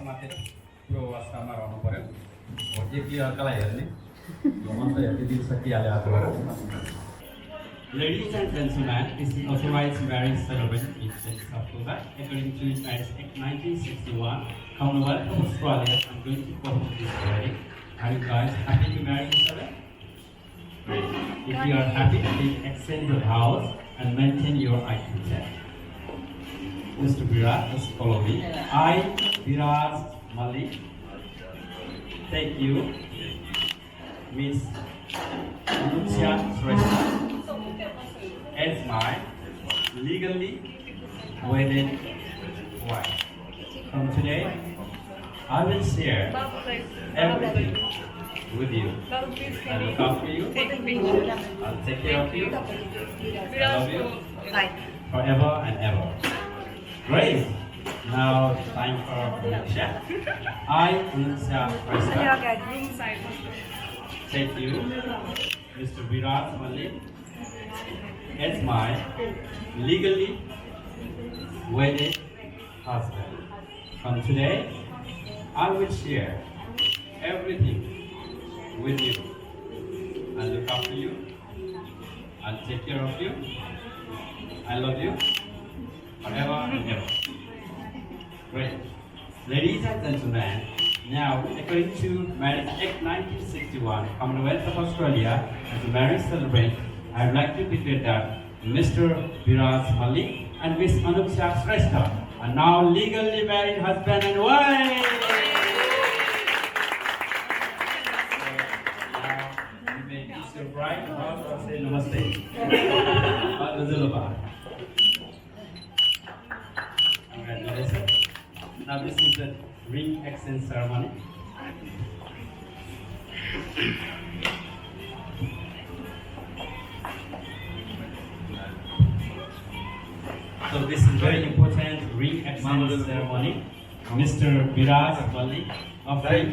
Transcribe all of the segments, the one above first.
मात्रै पुरो अवस्थामा रहनु पर्यो एक अर्कालाई हेर्ने मन त यति सकिहाल्यो आजबाट Ladies and gentlemen, this is authorized marriage celebration in 6th October according to Marriage Act 1961, Commonwealth of Australia. I'm going to perform this wedding. Are you guys happy to marry each other? Great. If you are happy, please exchange your vows and maintain your eye contact. Mr. Viraj, just follow me. I, Viraj Malik, take you, Miss Anuksha Shrestha, as my legally wedded wife. From today, I will share everything with you. I look after you. I'll take care of you. I love you forever and ever. Great. Now time for Anuksha. I, Anuksha Shrestha, take you, Mr. Viraj Malik, as my legally wedded husband. From today, I will share everything with you. I'll look after you. I'll take care of you. I love you forever and ever. Great. Ladies and gentlemen, now according to Marriage Act 1961, Commonwealth of Australia, as a marriage celebrant, I would like to declare that Mr. Viraj Malik and Miss Anuksha Shrestha are now legally married husband and wife. So now you may kiss your bride or say namaste. Congratulations. Now this is the ring exchange ceremony. So this is very important ring exchange ceremony. Mr. Viraj Malik offering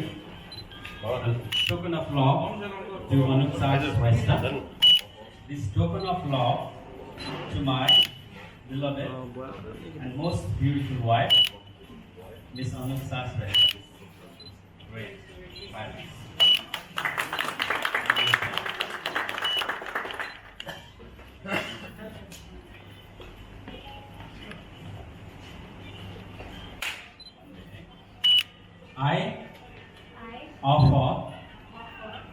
a token of love to Anuksha Shrestha. This token of love to my beloved and most beautiful wife, Miss Anuksha Shrestha. Great. Bye. I offer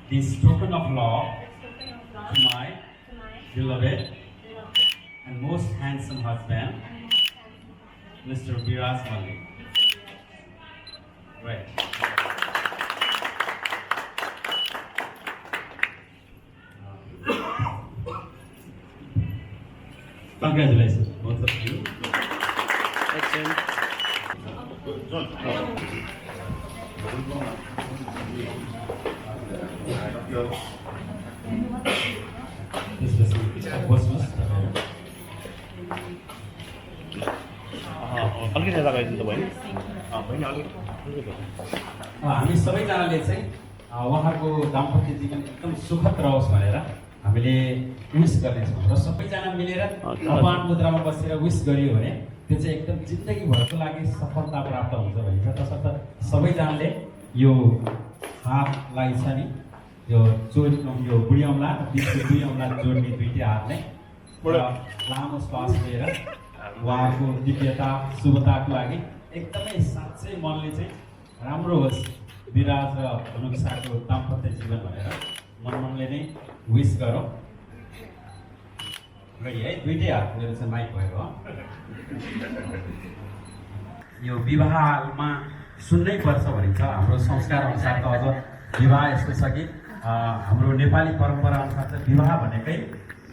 this token of love to my beloved and most handsome husband, Mr. Viraj Malik. Great. Congratulations, both of you. Excellent. अलिकति लगाइदिनु त भयो होइन अलिकति हामी सबैजनाले चाहिँ उहाँको दाम्पत्य जीवन एकदम सुखद रहोस् भनेर हामीले विश गर्नेछौँ र सबैजना मिलेर अपान मुद्रामा बसेर विश गरियो भने त्यो चाहिँ एकदम जिन्दगीभरको लागि सफलता प्राप्त हुन्छ भनिन्छ। तसर्थ सबैजनाले यो हातलाई छ नि यो बुढी औँला बिचको दुई औँला जोड्ने दुईटै हातले लामो श्वास लिएर उहाँको दिव्यता शुभताको लागि एकदमै साँच्चै मनले चाहिँ राम्रो होस् विराज र अनुक्षाको दाम्पत्य जीवन भनेर मनले नै विश गरौँ। गरी है दुईटै हात मेरो चाहिँ माइक भयो हो। यो विवाहमा सुन्नै पर्छ भनिन्छ। हाम्रो संस्कार अनुसार त अझ विवाह यस्तो छ कि हाम्रो नेपाली परम्परा अनुसार चाहिँ विवाह भनेकै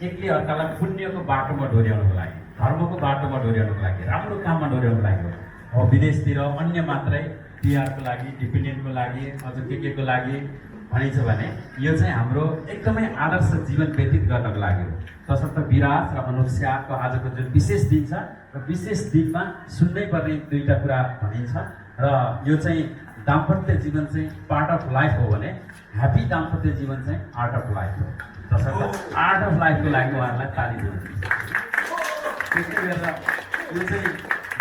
एकले अर्कालाई पुण्यको बाटोमा डोर्याउनुको लागि, धर्मको बाटोमा डोर्याउनुको लागि, राम्रो काममा डोर्याउनुको लागि हो। अब विदेशतिर अन्य मात्रै तिहारको लागि, डिपेन्डेन्टको लागि, अझ के को लागि भनिन्छ भने यो चाहिँ हाम्रो एकदमै आदर्श जीवन व्यतीत गर्नको लागि हो। तसर्थ विराज र अनुक्षाको आजको जुन विशेष दिन छ र विशेष दिनमा सुन्नै पर्ने दुईटा कुरा भनिन्छ र यो चाहिँ दाम्पत्य जीवन चाहिँ पार्ट अफ लाइफ हो भने ह्याप्पी दाम्पत्य जीवन चाहिँ आर्ट अफ लाइफ हो। तसर्थ आर्ट अफ लाइफको लागि उहाँहरूलाई ताली दिनु। त्यसै गरेर यो चाहिँ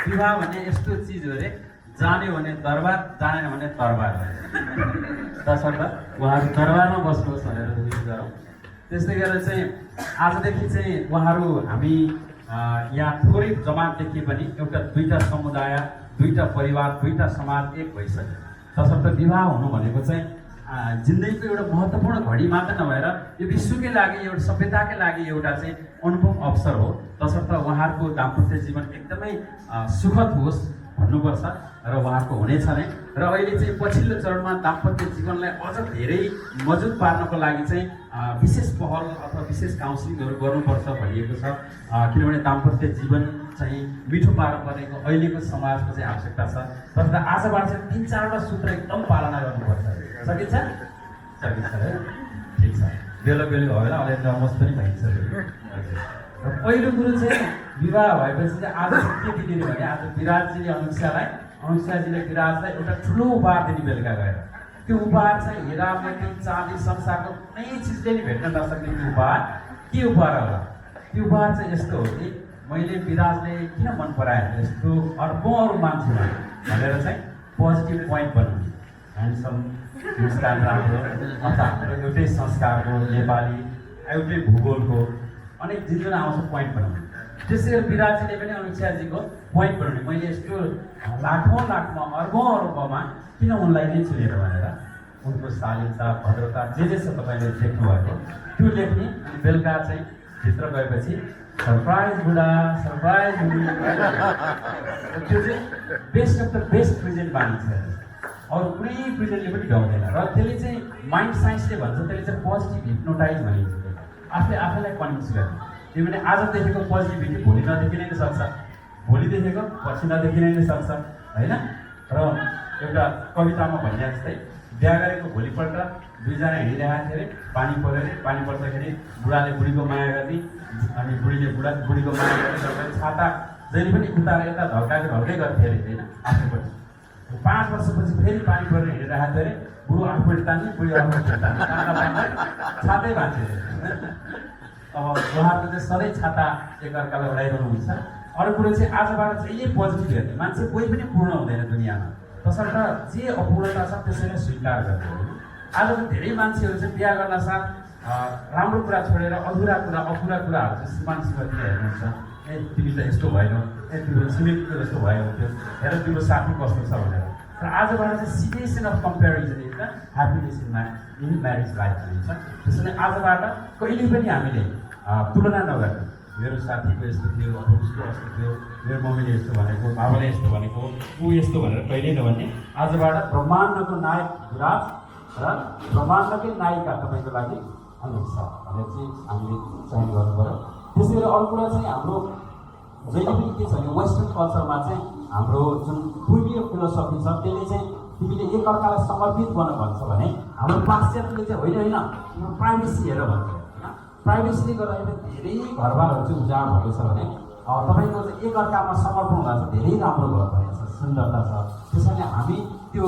विवाह भन्ने यस्तो चिज हो रे जाने भने दरबार, जानेन भने तरबार तसर्थ उहाँहरू दरबारमा बस्नुहोस् भनेर विश गरौँ। त्यस्तै गरेर चाहिँ आजदेखि चाहिँ उहाँहरू हामी यहाँ थोरै जमात देखिए पनि एउटा दुईटा समुदाय, दुईटा परिवार, दुईटा समाज एक भइसक्यो। तसर्थ विवाह हुनु भनेको चाहिँ जिन्दगीको एउटा महत्त्वपूर्ण घडी मात्र नभएर यो विश्वकै लागि, एउटा सभ्यताकै लागि एउटा चाहिँ अनुपम अवसर हो। तसर्थ उहाँहरूको दाम्पत्य जीवन एकदमै सुखद होस् भन्नुपर्छ र उहाँको हुनेछ नै। र अहिले चाहिँ पछिल्लो चरणमा दाम्पत्य जीवनलाई अझ धेरै मजबुत पार्नको लागि चाहिँ विशेष पहल अथवा विशेष काउन्सिलिङहरू गर्नुपर्छ भनिएको छ। किनभने दाम्पत्य जीवन चाहिँ मिठो पार्नुपर्नेको अहिलेको समाजको चाहिँ आवश्यकता छ। तर आजबाट चाहिँ 3-4वटा सूत्र एकदम पालना गर्नुपर्छ। सकिन्छ? सकिन्छ है, ठिक छ। बेला बेलुका भयो होला, अहिले रमोस पनि भइसक्यो। र पहिलो कुरो चाहिँ विवाह भएपछि चाहिँ आज के दिने भने आज विराटजीले अनुष्याजीले विराटलाई एउटा ठुलो उपहार दिने बेलुका गएर। त्यो उपहार चाहिँ हिरा मोती चाँदी संसारको कुनै चिजले नि भेट्न नसक्ने त्यो उपहार के उपहार होला? त्यो उपहार चाहिँ यस्तो हो कि मैले विराजले किन मन पराएँ यस्तो अर्बौँ अरू मान्छेमा भनेर चाहिँ पोजिटिभ पोइन्ट बनाउने। ह्यान्डसम, मुस्कान राम्रो, अथवा हाम्रो एउटै संस्कारको, नेपाली, एउटै भूगोलको अनेक जिनिस आउँछ पोइन्ट बनाउने। त्यसै गरी विराटजीले पनि अनुष्याजीको पोइन्ट बनाउने। मैले यस्तो लाखौँमा अर्बौँमा किन उनलाई नै चुनेर भनेर उनको शालीनता, भद्रता जे छ तपाईँले देख्नुभएको त्यो लेख्ने। अनि बेलुका चाहिँ भित्र गएपछि सरप्राइज बुढा, सरप्राइज बुढी, त्यो चाहिँ best of the best present मानिन्छ। अरू कुनै प्रेजेन्टले पनि ढाउँदैन। र त्यसले चाहिँ माइन्ड साइन्सले भन्छ त्यसले चाहिँ पोजिटिभ हिप्नोटाइज भनिन्छ। आफैलाई कन्भिन्स गर्ने। किनभने आज देखेको पोजिटिभिटी भोलि नदेखिन नै सक्छ, भोलि देखेको पछि नदेखिन नै सक्छ होइन। र एउटा कवितामा भने जस्तै बिहा गरेको भोलिपल्ट दुईजना हिँडिरहेको थियो अरे, पानी पऱ्यो अरे, पानी पर्दाखेरि बुढाले बुढीको माया गर्ने अनि बुढीले बुढीको माया गर्ने। छाता जहिले पनि उतारेर यता ढल्कै गर्थ्यो अरे होइन आफूपट्टि। 5 वर्षपछि फेरि पानी परेर हिँडिरहेको थियो अरे, बुढो आफूपट्टि तान्ने, बुढी आफूपट्टि तान्ने, छातै बाँच्यो। अब उहाँहरूको चाहिँ सधैँ छाता एकअर्कालाई उडाइरहनु हुन्छ। अरू कुरो चाहिँ आजबाट चाहिँ यही पोजिटिभ हेर्ने। मान्छे कोही पनि पूर्ण हुँदैन दुनियाँमा। तसर्थ जे अपूर्णता छ त्यसैलाई स्वीकार गर्ने। आजको धेरै मान्छेहरू चाहिँ बिहा गर्न साथ राम्रो कुरा छोडेर अपुरा कुराहरू चाहिँ श्रीमानतिर हेर्नुहुन्छ। ए तिमी त यस्तो भएन, ए तिम्रो छिमेकीको जस्तो भयो हुन्थ्यो, हेर तिम्रो साथी कस्तो छ भनेर। तर आजबाट चाहिँ situation of comparison is the happiness in marriage life भनिन्छ। त्यसैले आजबाट कहिले पनि हामीले तुलना नगर्ने। मेरो साथीको यस्तो थियो, उसको यस्तो थियो, मेरो मम्मीले यस्तो भनेको, बाबाले यस्तो भनेको, ऊ यस्तो भनेर कहिल्यै नभन्ने। आजबाट ब्रह्माण्डको नायक विराट र ब्रह्माण्डकै नायिका तपाईँको लागि अनुष्या भनेर चाहिँ हामीले चयन गर्नु पऱ्यो। त्यसै गरी अरू कुरा चाहिँ हाम्रो जहिले पनि के छ भने वेस्टर्न कल्चरमा चाहिँ हाम्रो जुन पूर्वीय फिलोसफी छ त्यसले चाहिँ तिमीले एकअर्कालाई समर्पित गर्न भन्छ भने हाम्रो पाश्चात्यले चाहिँ होइन प्राइभेसी हेर भन्छ। प्राइभेसीले गर्दाखेरि धेरै घरबारहरू चाहिँ उजाड भएको छ भने तपाईँको चाहिँ एकअर्कामा समर्पण हुँदा चाहिँ धेरै राम्रो घर भएको छ, सुन्दरता छ। त्यसैले हामी त्यो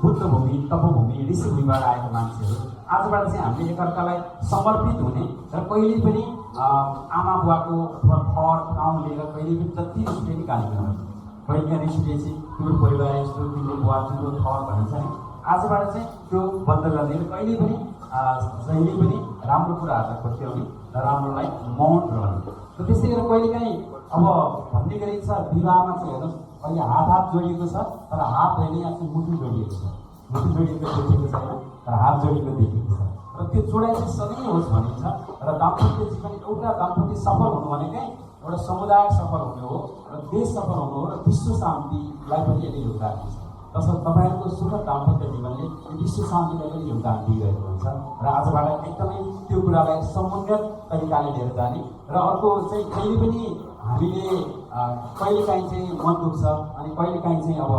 बुद्ध भूमि, तपभूमि, ऋषिभूमिबाट आएको मान्छेहरू आजबाट चाहिँ हामीले एकअर्कालाई समर्पित हुने र कहिले पनि आमा बुवाको अथवा थर ठाउँ लिएर कहिले पनि जति रिसले नि गाली नगर्ने। कहिले रिसले तिम्रो परिवार यस्तो, तिम्रो बुवा तिम्रो थर भनिन्छ नि। आजबाट चाहिँ त्यो बन्द गर्ने र कहिले पनि जहिले पनि राम्रो कुराहरूलाई खोज्याउने र राम्रोलाई मौन रहने। र त्यसै गरेर कहिलेकाहीँ अब भन्ने गरिन्छ विवाहमा चाहिँ हेर्नुहोस् अहिले हात जोडिएको छ तर हात होइन, यहाँ चाहिँ मुटु जोडिएको छ। मुटु जोडिएको देखेको छैन तर हात जोडिएको देखेको छ। र त्यो जोडाइ चाहिँ सधैँ होस् भनिन्छ। र दाम्पत्य जीवन एउटा दाम्पत्य सफल हुनु भनेकै एउटा समुदाय सफल हुनु हो र देश सफल हुनु हो र विश्व शान्तिलाई पनि यसले योगदान दिन्छ। तसर्थ तपाईँहरूको सुखद दाम्पत्य जीवनले विश्व शान्तिलाई पनि योगदान दिइरहेको हुन्छ। र आजबाट एकदमै त्यो कुरालाई समुन्नत तरिकाले लिएर जाने। र अर्को चाहिँ कहिले पनि हामीले कहिलेकाहीँ चाहिँ मन दुख्छ अनि कहिलेकाहीँ चाहिँ अब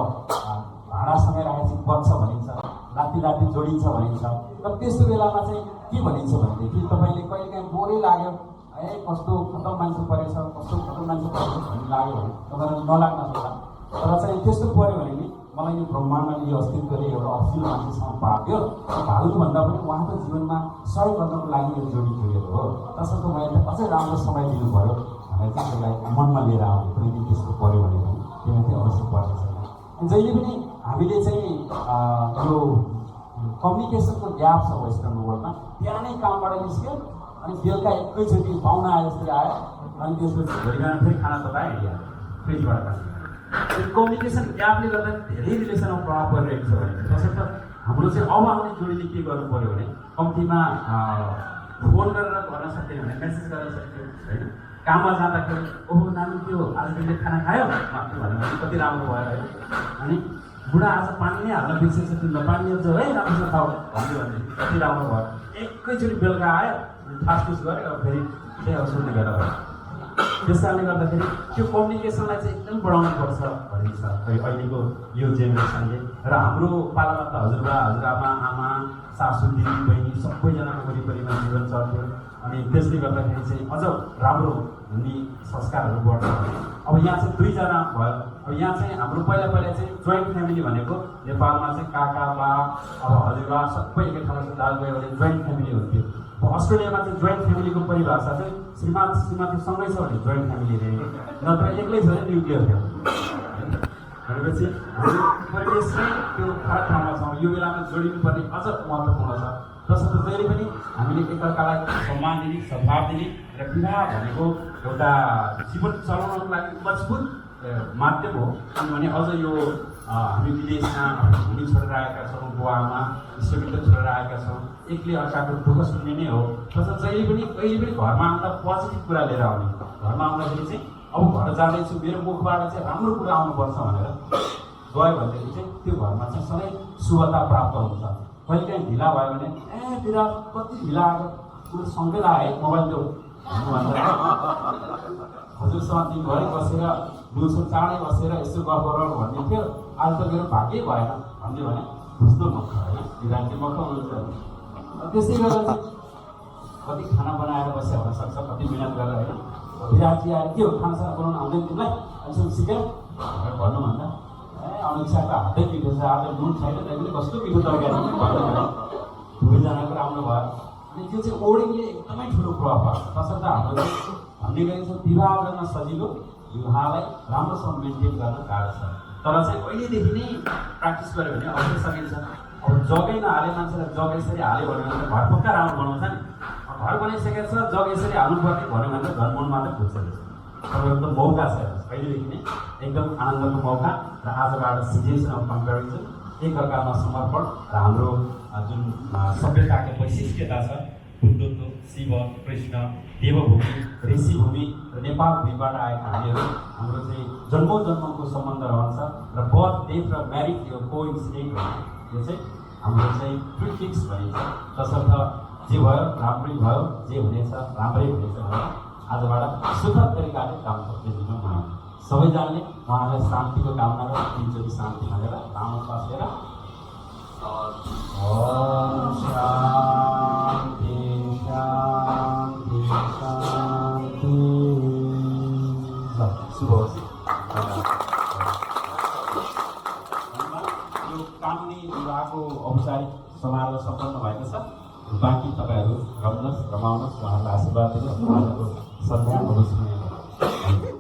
भाँडासँगै राखेपछि बग्छ भनिन्छ, राति जोडिन्छ भनिन्छ। र त्यस्तो बेलामा चाहिँ के भनिन्छ भनेदेखि तपाईँले कहिलेकाहीँ बोरै लाग्यो, ए कस्तो खतम मान्छे परेछ, कस्तो खतम मान्छे परेछ भन्ने लाग्यो भने तपाईँलाई नलाग्न सक्छ। तर चाहिँ त्यस्तो पऱ्यो भने नि मलाई यो ब्रह्माण्डले यो अस्तित्वले एउटा अश्लील मान्छेसँग पाक्यो भाग्नुभन्दा पनि उहाँको जीवनमा सहयोग गर्नको लागि यो जोडिएको हो। तसर्थ मैले अझै राम्रो समय दिनु पऱ्यो भनेर चाहिँ त्यसलाई मनमा लिएर आउने कुनै दिन त्यस्तो पऱ्यो भने पनि त्यो माथि अवश्य पर्ने छैन। जहिले पनि हामीले चाहिँ यो कम्युनिकेसनको ग्याप छ वेस्टर्न वर्ल्डमा, त्यहाँ नै कामबाट निस्क्यो अनि बेलुका एकैचोटि पाहुना आए जस्तै आयो अनि त्यसपछि भोलि बिहान फेरि खाना तताए हिँड्यो फ्रिजबाट त्यो कम्युनिकेसन ग्यापले गर्दा धेरै रिलेसनमा प्रभाव परिरहेको छ भने तसर्थ हाम्रो चाहिँ अब आउने जोडीले के गर्नु पऱ्यो भने कम्तीमा फोन गरेर गर्न सक्दैन भने मेसेज गर्न सक्यो होइन। काममा जाँदाखेरि ओहो नानी त्यो आज तिमीले खाना खायो भन्यो भने कति राम्रो भयो है। अनि बुढा आज पानी नै हाल्न बिर्सेछ तिमीलाई पानी हाल्छ है राम्रोसँग खाऊ भन्यो भने कति राम्रो भयो। एकैचोटि बेलुका आयो फासफुस गऱ्यो अब फेरि त्यही अब सुन्ने गरेर भयो। त्यस कारणले गर्दाखेरि त्यो कम्युनिकेसनलाई चाहिँ एकदम बढाउनु पर्छ भन्ने छ अहिलेको यो जेनेरेसनले। र हाम्रो पालामा त हजुरबा हजुरआमा आमा सासू दिदी बहिनी सबैजनाको वरिपरिमा जीवन चल्थ्यो अनि त्यसले गर्दाखेरि चाहिँ अझ राम्रो हुने संस्कारहरू बढ्छ। अब यहाँ चाहिँ दुईजना भयो। अब यहाँ चाहिँ हाम्रो पहिला चाहिँ जोइन्ट फ्यामिली भनेको नेपालमा चाहिँ काका बा अब हजुरबा सबै एकै ठाउँमा दाजुभाइ भने जोइन्ट फ्यामिली हुन्थ्यो। अस्ट्रेलियामा चाहिँ जोइन्ट फ्यामिलीको परिभाषा चाहिँ श्रीमान श्रीमती सँगै छ भने जोइन्ट फ्यामिली रे, नत्र एक्लै छ भने न्युक्लियर थियो। भनेपछि हाम्रो परिवेश चाहिँ त्यो फरक ठाउँमा छौँ। यो बेलामा जोडिनुपर्ने अझ महत्त्वपूर्ण छ। तसर्थ जहिले पनि हामीले एकअर्कालाई सम्मान दिने सद्भाव दिने र विवाह भनेको एउटा जीवन चलाउनको लागि मजबुत माध्यम हो। किनभने अझ यो हामी विदेशमा हामी छोडेर आएका छौँ, गोवामा इष्टमित्र छोडेर आएका छौँ, एकले अर्काको दुःख सुन्ने नै हो। तसर्थ जहिले पनि कहिले पनि घरमा आउँदा पोजिटिभ कुरा लिएर आउने। घरमा आउँदाखेरि चाहिँ अब घर जाँदैछु मेरो मुखबाट चाहिँ राम्रो कुरा आउनुपर्छ भनेर गयो भनेदेखि चाहिँ त्यो घरमा चाहिँ सधैँ शुभता प्राप्त हुन्छ। कहिलेकाहीँ ढिला भयो भने बिरा कति ढिला आएको कुरो सँगै आए मोबाइल देऊ भन्नुभन्दा हजुरसँग दिनभरि बसेर दिउँसो चाँडै बसेर यसो गफ गरौँ भन्ने थियो, आज त मेरो भाग्यै भएन भन्यो भने बुझ्नु मख होइन, बिरामी मख हुनुहुन्छ। त्यसै गरेर चाहिँ कति खाना बनाएर बसेर हुनसक्छ, कति मिहिनेत गरेर होइन। विराजी आएर के हो खानासाना बनाउनु आउँदैन तिमीलाई अहिलेसम्म सिक्यो भनेर भन्नुभन्दा अनुसारको हातै मिठो छ, आज नुन छैन त्यहाँदेखि कस्तो मिठो तरकारी भन्दा दुवैजनाको राम्रो भयो। अनि त्यो चाहिँ ओडिङले एकदमै ठुलो प्रभाव पार्छ। तसर्थ हाम्रो चाहिँ भन्ने गरिन्छ विवाह गर्न सजिलो, विवाहलाई राम्रोसँग मेन्टेन गर्न गाह्रो छ। तर चाहिँ अहिलेदेखि नै प्र्याक्टिस गऱ्यो भने अवश्य सकिन्छ। अब जगै नहाले मान्छेलाई जग यसरी हाल्यो भन्यो भने घर पक्का राम्रो बनाउँछ नि। घर बनाइसकेको छ जग यसरी हाल्नुपर्ने भन्यो भने त घर मन मात्रै पुग्छ। तपाईँको त मौका छ अहिलेदेखि नै एकदम आनन्दको मौका र आजबाट सिचुएसन अफ कम्पेरिजन एकअर्कामा समर्पण र हाम्रो जुन सभ्यताको वैशिष्ट्यता छ हिन्दुत्व शिव कृष्ण देवभूमि ऋषिभूमि र नेपाल भूमिबाट आएका हामीहरू हाम्रो चाहिँ जन्मौँ जन्मको सम्बन्ध रहन्छ र बर्थ डेट र म्यारिड यो कोइन्सिडेन्ट भन्ने यो चाहिँ हाम्रो चाहिँ प्रिफिक्स भनिन्छ। तसर्थ जे भयो राम्रै भयो, जे हुनेछ राम्रै हुनेछ भनेर आजबाट सुखद तरिकाले काम सक्ने दिनु भयो। सबैजनाले उहाँलाई शान्तिको कामना र तिनचोटि शान्ति भनेर लामो श्वास लिएर ओम शान्ति शान्ति शान्ति। शुभ होस्। यो कानुनी विवाहको औपचारिक समारोह सम्पन्न भएको छ। बाँकी तपाईँहरू रम्नुहोस् रमाउनुहोस्, उहाँहरूलाई आशीर्वाद दिनुहोस्, उहाँहरूको सन्ध्या होस्।